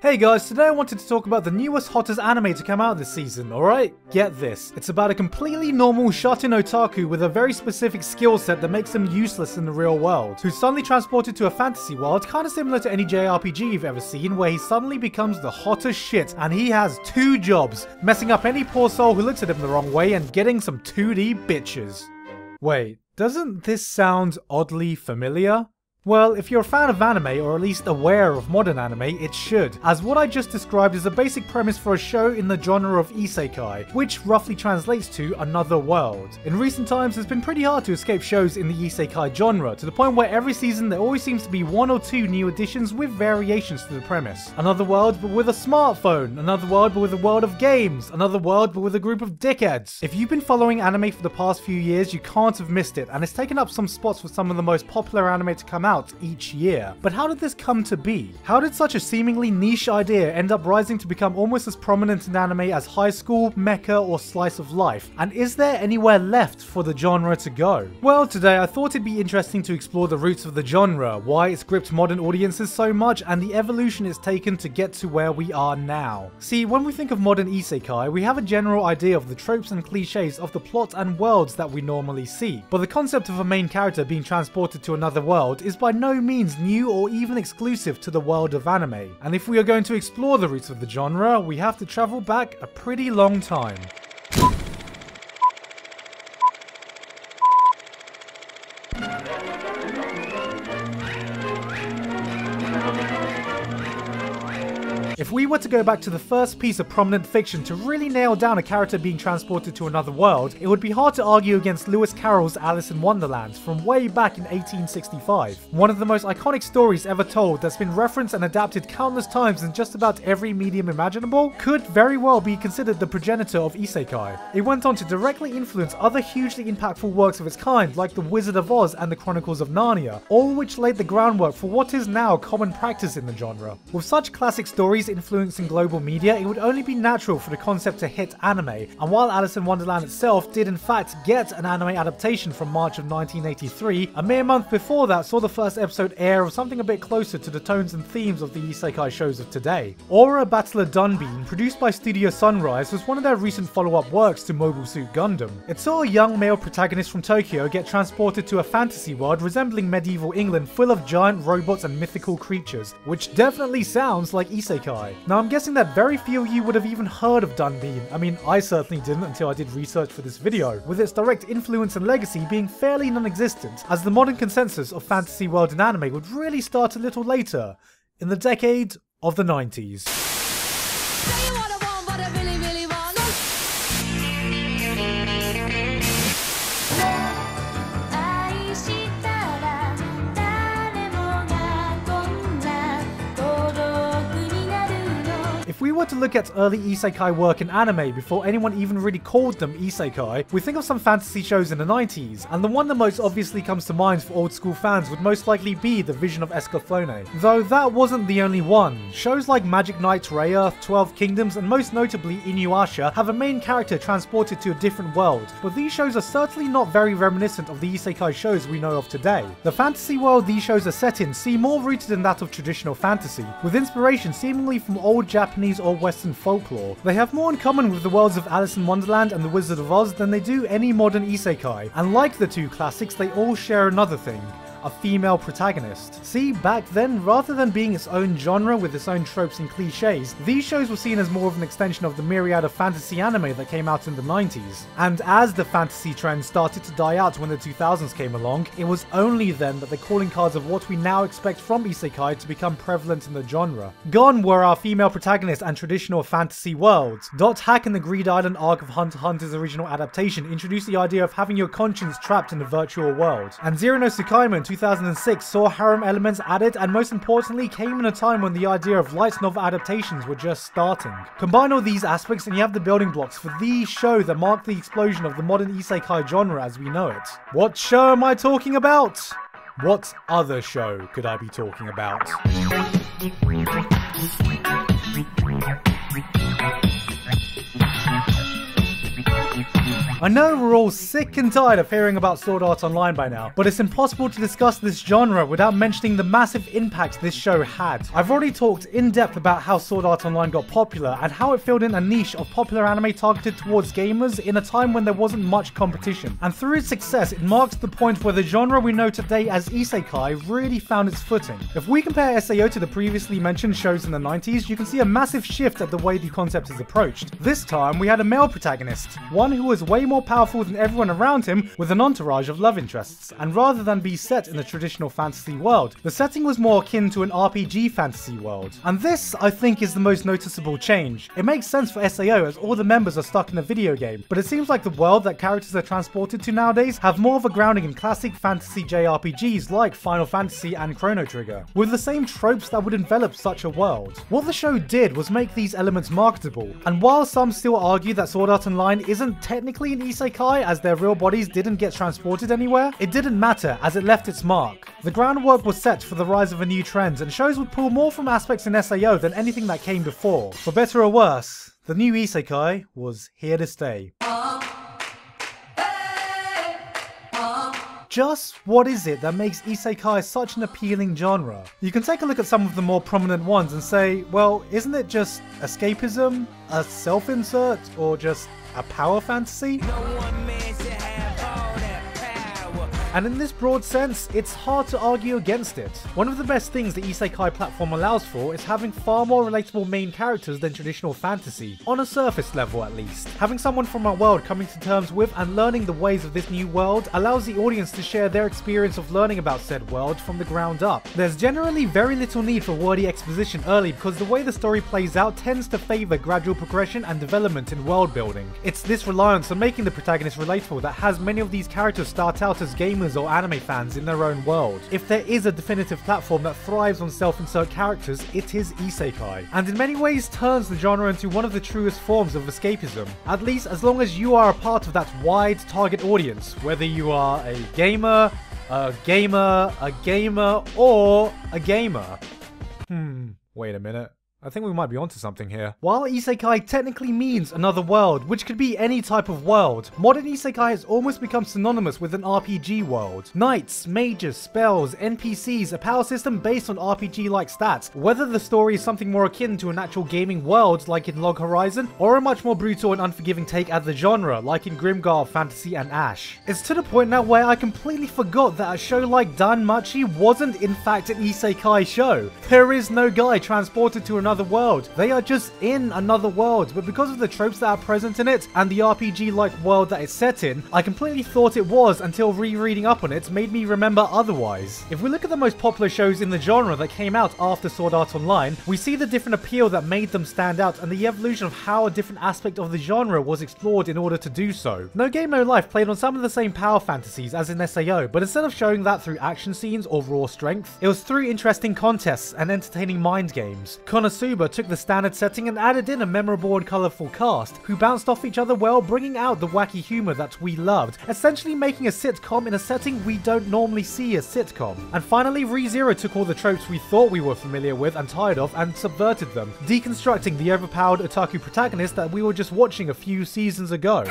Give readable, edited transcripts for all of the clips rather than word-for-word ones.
Hey guys, today I wanted to talk about the newest hottest anime to come out this season, alright? Get this. It's about a completely normal shut-in otaku with a very specific skill set that makes them useless in the real world, who's suddenly transported to a fantasy world kinda similar to any JRPG you've ever seen, where he suddenly becomes the hottest shit and he has two jobs, messing up any poor soul who looks at him the wrong way and getting some 2D bitches. Wait, doesn't this sound oddly familiar? Well, if you're a fan of anime, or at least aware of modern anime, it should, as what I just described is a basic premise for a show in the genre of isekai, which roughly translates to another world. In recent times, it's been pretty hard to escape shows in the isekai genre, to the point where every season there always seems to be one or two new additions with variations to the premise. Another world but with a smartphone, another world but with a world of games, another world but with a group of dickheads. If you've been following anime for the past few years, you can't have missed it, and it's taken up some spots for some of the most popular anime to come out each year. But how did this come to be? How did such a seemingly niche idea end up rising to become almost as prominent in anime as High School, Mecha, or Slice of Life? And is there anywhere left for the genre to go? Well, today I thought it'd be interesting to explore the roots of the genre, why it's gripped modern audiences so much, and the evolution it's taken to get to where we are now. See, when we think of modern isekai, we have a general idea of the tropes and cliches of the plot and worlds that we normally see. But the concept of a main character being transported to another world is by no means new or even exclusive to the world of anime. And if we are going to explore the roots of the genre, we have to travel back a pretty long time. If we were to go back to the first piece of prominent fiction to really nail down a character being transported to another world, it would be hard to argue against Lewis Carroll's Alice in Wonderland from way back in 1865. One of the most iconic stories ever told that's been referenced and adapted countless times in just about every medium imaginable, could very well be considered the progenitor of isekai. It went on to directly influence other hugely impactful works of its kind like The Wizard of Oz and The Chronicles of Narnia, all which laid the groundwork for what is now common practice in the genre. With such classic stories influencing global media, it would only be natural for the concept to hit anime, and while Alice in Wonderland itself did in fact get an anime adaptation from March of 1983, a mere month before that saw the first episode air of something a bit closer to the tones and themes of the isekai shows of today. Aura Battler Dunbean, produced by Studio Sunrise, was one of their recent follow-up works to Mobile Suit Gundam. It saw a young male protagonist from Tokyo get transported to a fantasy world resembling medieval England full of giant robots and mythical creatures, which definitely sounds like isekai. Now I'm guessing that very few of you would have even heard of Dunbean. I mean, I certainly didn't until I did research for this video, with its direct influence and legacy being fairly non-existent, as the modern consensus of fantasy world in anime would really start a little later, in the decade of the 90s. If we were to look at early isekai work in anime before anyone even really called them isekai, we think of some fantasy shows in the 90s, and the one that most obviously comes to mind for old school fans would most likely be The Vision of Escaflowne. Though that wasn't the only one. Shows like Magic Knight Raya, 12 Kingdoms, and most notably Inuyasha have a main character transported to a different world, but these shows are certainly not very reminiscent of the isekai shows we know of today. The fantasy world these shows are set in seem more rooted in that of traditional fantasy, with inspiration seemingly from old Japanese or Western folklore. They have more in common with the worlds of Alice in Wonderland and The Wizard of Oz than they do any modern isekai, and like the two classics, they all share another thing: a female protagonist. See, back then, rather than being its own genre with its own tropes and cliches, these shows were seen as more of an extension of the myriad of fantasy anime that came out in the 90s. And as the fantasy trend started to die out when the 2000s came along, it was only then that the calling cards of what we now expect from isekai to become prevalent in the genre. Gone were our female protagonists and traditional fantasy worlds. Dot Hack in the Greed Island arc of Hunter x Hunter's original adaptation introduced the idea of having your conscience trapped in a virtual world. And Zero no Tsukaima in 2006 saw harem elements added, and most importantly came in a time when the idea of light novel adaptations were just starting. Combine all these aspects and you have the building blocks for the show that marked the explosion of the modern isekai genre as we know it. What show am I talking about? What other show could I be talking about? I know we're all sick and tired of hearing about Sword Art Online by now, but it's impossible to discuss this genre without mentioning the massive impact this show had. I've already talked in depth about how Sword Art Online got popular and how it filled in a niche of popular anime targeted towards gamers in a time when there wasn't much competition. And through its success, it marks the point where the genre we know today as isekai really found its footing. If we compare SAO to the previously mentioned shows in the 90s, you can see a massive shift at the way the concept is approached. This time, we had a male protagonist, one who was way more powerful than everyone around him with an entourage of love interests, and rather than be set in a traditional fantasy world, the setting was more akin to an RPG fantasy world. And this, I think, is the most noticeable change. It makes sense for SAO as all the members are stuck in a video game, but it seems like the world that characters are transported to nowadays have more of a grounding in classic fantasy JRPGs like Final Fantasy and Chrono Trigger, with the same tropes that would envelop such a world. What the show did was make these elements marketable, and while some still argue that Sword Art Online isn't technically an isekai as their real bodies didn't get transported anywhere, it didn't matter as it left its mark. The groundwork was set for the rise of a new trend, and shows would pull more from aspects in SAO than anything that came before. For better or worse, the new isekai was here to stay. Just what is it that makes isekai such an appealing genre? You can take a look at some of the more prominent ones and say, well, isn't it just escapism, a self-insert, or just a power fantasy? And in this broad sense, it's hard to argue against it. One of the best things the isekai platform allows for is having far more relatable main characters than traditional fantasy, on a surface level at least. Having someone from our world coming to terms with and learning the ways of this new world allows the audience to share their experience of learning about said world from the ground up. There's generally very little need for wordy exposition early because the way the story plays out tends to favour gradual progression and development in world building. It's this reliance on making the protagonist relatable that has many of these characters start out as gamers or anime fans in their own world. If there is a definitive platform that thrives on self-insert characters, it is isekai, and in many ways turns the genre into one of the truest forms of escapism, at least as long as you are a part of that wide target audience, whether you are a gamer, or a gamer. Wait a minute. I think we might be onto something here. While isekai technically means another world, which could be any type of world, modern isekai has almost become synonymous with an RPG world. Knights, mages, spells, NPCs, a power system based on RPG-like stats, whether the story is something more akin to an actual gaming world like in Log Horizon, or a much more brutal and unforgiving take at the genre like in Grimgar, Fantasy and Ash. It's to the point now where I completely forgot that a show like Danmachi wasn't in fact an isekai show. There is no guy transported to another world. They are just in another world, but because of the tropes that are present in it and the RPG-like world that it's set in, I completely thought it was until rereading up on it made me remember otherwise. If we look at the most popular shows in the genre that came out after Sword Art Online, we see the different appeal that made them stand out and the evolution of how a different aspect of the genre was explored in order to do so. No Game No Life played on some of the same power fantasies as in SAO, but instead of showing that through action scenes or raw strength, it was through interesting contests and entertaining mind games. Konosuba took the standard setting and added in a memorable and colourful cast, who bounced off each other well, bringing out the wacky humour that we loved, essentially making a sitcom in a setting we don't normally see a sitcom. And finally, ReZero took all the tropes we thought we were familiar with and tired of and subverted them, deconstructing the overpowered otaku protagonist that we were just watching a few seasons ago.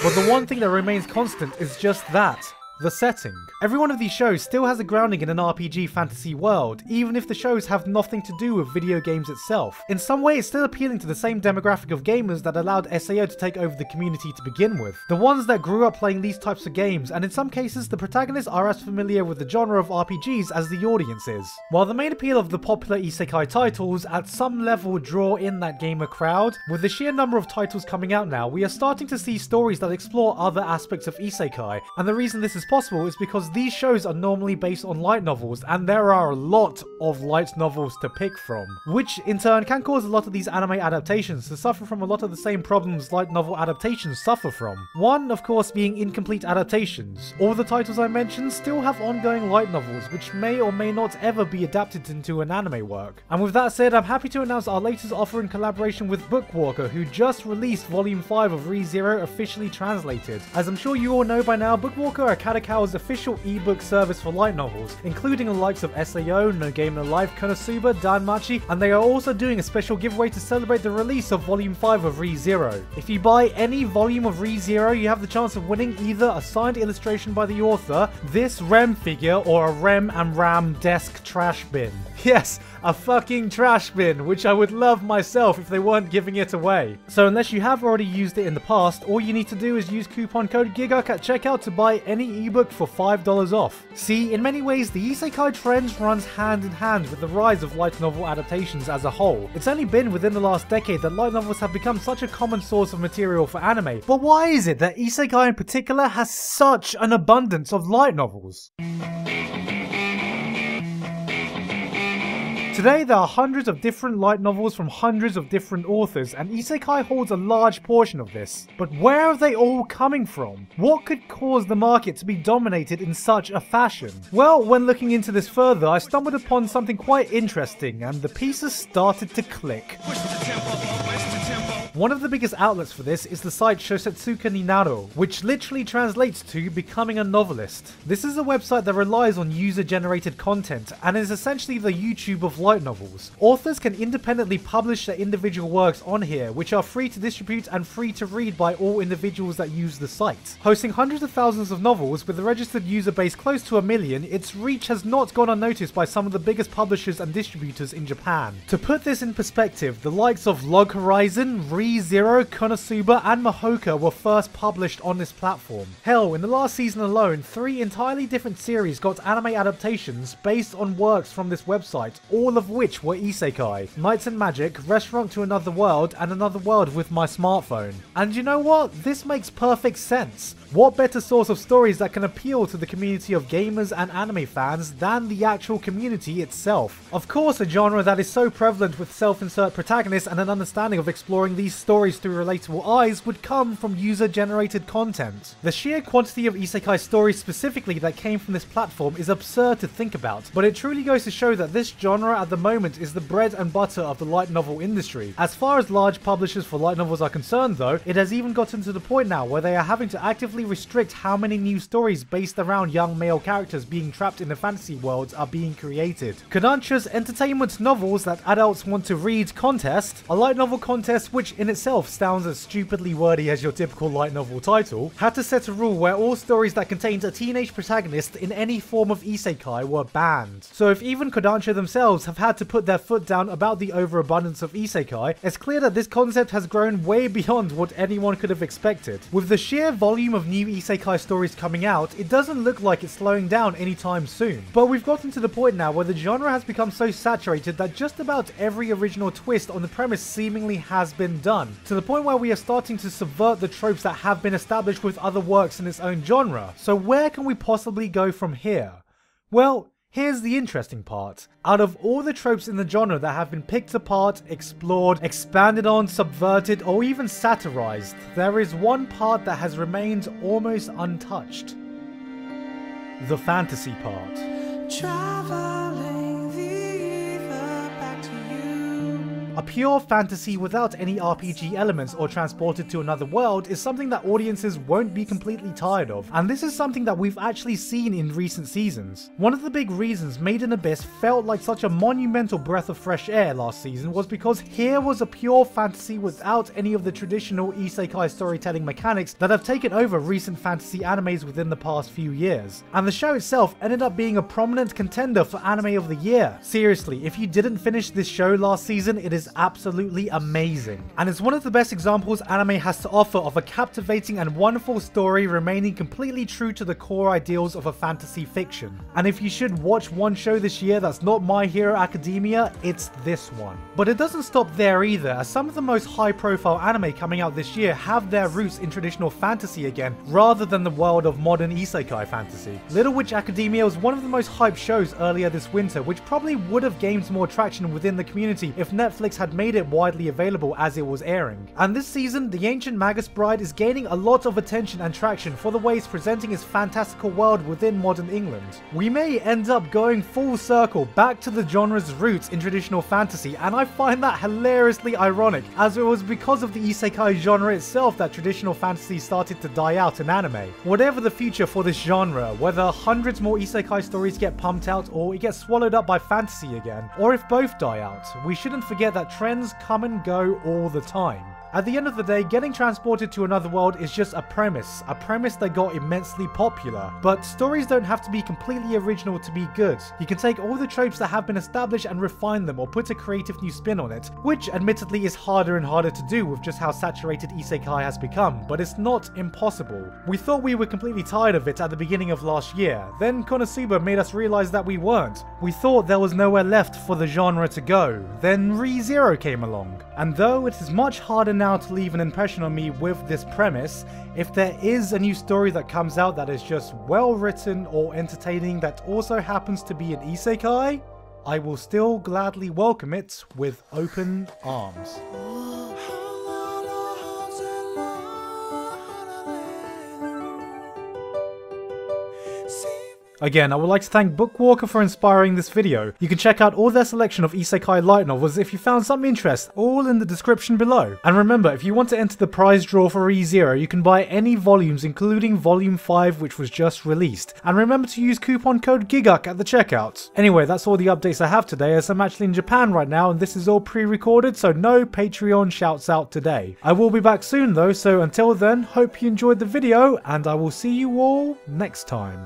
But the one thing that remains constant is just that. The setting. Every one of these shows still has a grounding in an RPG fantasy world, even if the shows have nothing to do with video games itself. In some way, it's still appealing to the same demographic of gamers that allowed SAO to take over the community to begin with. The ones that grew up playing these types of games, and in some cases, the protagonists are as familiar with the genre of RPGs as the audience is. While the main appeal of the popular isekai titles at some level draw in that gamer crowd, with the sheer number of titles coming out now, we are starting to see stories that explore other aspects of isekai, and the reason this is possible is because these shows are normally based on light novels, and there are a lot of light novels to pick from, which in turn can cause a lot of these anime adaptations to suffer from a lot of the same problems light novel adaptations suffer from. One, of course, being incomplete adaptations. All the titles I mentioned still have ongoing light novels, which may or may not ever be adapted into an anime work. And with that said, I'm happy to announce our latest offer in collaboration with Bookwalker, who just released Volume 5 of ReZero officially translated. As I'm sure you all know by now, Bookwalker are Kakao official ebook service for light novels, including the likes of SAO, No Game No Life, Konosuba, Danmachi, and they are also doing a special giveaway to celebrate the release of Volume 5 of ReZero. If you buy any volume of ReZero, you have the chance of winning either a signed illustration by the author, this Rem figure, or a Rem and Ram desk trash bin. Yes, a fucking trash bin, which I would love myself if they weren't giving it away. So unless you have already used it in the past, all you need to do is use coupon code GIGARK at checkout to buy any ebook for $5 off. See, in many ways, the isekai trend runs hand in hand with the rise of light novel adaptations as a whole. It's only been within the last decade that light novels have become such a common source of material for anime. But why is it that isekai in particular has such an abundance of light novels? Today there are hundreds of different light novels from hundreds of different authors, and isekai holds a large portion of this. But where are they all coming from? What could cause the market to be dominated in such a fashion? Well, when looking into this further, I stumbled upon something quite interesting, and the pieces started to click. One of the biggest outlets for this is the site Shosetsuka ni Naro, which literally translates to becoming a novelist. This is a website that relies on user-generated content and is essentially the YouTube of light novels. Authors can independently publish their individual works on here, which are free to distribute and free to read by all individuals that use the site. Hosting hundreds of thousands of novels with a registered user base close to 1 million, its reach has not gone unnoticed by some of the biggest publishers and distributors in Japan. To put this in perspective, the likes of Log Horizon, ReZero, Konosuba, and Mahoka were first published on this platform. Hell, in the last season alone, 3 entirely different series got anime adaptations based on works from this website, all of which were isekai. Knights and Magic, Restaurant to Another World, and Another World with My Smartphone. And you know what? This makes perfect sense. What better source of stories that can appeal to the community of gamers and anime fans than the actual community itself? Of course, a genre that is so prevalent with self-insert protagonists and an understanding of exploring these stories through relatable eyes would come from user-generated content. The sheer quantity of isekai stories specifically that came from this platform is absurd to think about, but it truly goes to show that this genre at the moment is the bread and butter of the light novel industry. As far as large publishers for light novels are concerned though, it has even gotten to the point now where they are having to actively restrict how many new stories based around young male characters being trapped in the fantasy worlds are being created. Kodansha's Entertainment Novels That Adults Want to Read contest, a light novel contest which in itself sounds as stupidly wordy as your typical light novel title, had to set a rule where all stories that contained a teenage protagonist in any form of isekai were banned. So if even Kodansha themselves have had to put their foot down about the overabundance of isekai, it's clear that this concept has grown way beyond what anyone could have expected. With the sheer volume of new isekai stories coming out, it doesn't look like it's slowing down anytime soon. But we've gotten to the point now where the genre has become so saturated that just about every original twist on the premise seemingly has been done, to the point where we are starting to subvert the tropes that have been established with other works in its own genre. So where can we possibly go from here? Well, here's the interesting part. Out of all the tropes in the genre that have been picked apart, explored, expanded on, subverted, or even satirized, there is one part that has remained almost untouched. The fantasy part. Traveling the ether back to you. A pure fantasy without any RPG elements or transported to another world is something that audiences won't be completely tired of, and this is something that we've actually seen in recent seasons. One of the big reasons Made in Abyss felt like such a monumental breath of fresh air last season was because here was a pure fantasy without any of the traditional isekai storytelling mechanics that have taken over recent fantasy animes within the past few years. And the show itself ended up being a prominent contender for Anime of the Year. Seriously, if you didn't finish this show last season, it is absolutely amazing. And it's one of the best examples anime has to offer of a captivating and wonderful story remaining completely true to the core ideals of a fantasy fiction. And if you should watch one show this year that's not My Hero Academia, it's this one. But it doesn't stop there either, as some of the most high profile anime coming out this year have their roots in traditional fantasy again, rather than the world of modern isekai fantasy. Little Witch Academia was one of the most hyped shows earlier this winter, which probably would have gained more traction within the community if Netflix Netflix had made it widely available as it was airing. And this season, The Ancient Magus Bride is gaining a lot of attention and traction for the way it's presenting its fantastical world within modern England. We may end up going full circle back to the genre's roots in traditional fantasy, and I find that hilariously ironic, as it was because of the isekai genre itself that traditional fantasy started to die out in anime. Whatever the future for this genre, whether hundreds more isekai stories get pumped out or it gets swallowed up by fantasy again, or if both die out, we shouldn't forget that trends come and go all the time. At the end of the day, getting transported to another world is just a premise that got immensely popular. But stories don't have to be completely original to be good. You can take all the tropes that have been established and refine them or put a creative new spin on it, which admittedly is harder and harder to do with just how saturated isekai has become, but it's not impossible. We thought we were completely tired of it at the beginning of last year, then Konosuba made us realize that we weren't. We thought there was nowhere left for the genre to go, then Re:Zero came along. And though it is much harder now to leave an impression on me with this premise, if there is a new story that comes out that is just well written or entertaining that also happens to be an isekai, I will still gladly welcome it with open arms. Again, I would like to thank Bookwalker for inspiring this video. You can check out all their selection of isekai light novels if you found some interest, all in the description below. And remember, if you want to enter the prize draw for Re:Zero, you can buy any volumes including volume 5 which was just released. And remember to use coupon code GIGUK at the checkout. Anyway, that's all the updates I have today, as I'm actually in Japan right now and this is all pre-recorded, so no Patreon shouts out today. I will be back soon though, so until then, hope you enjoyed the video and I will see you all next time.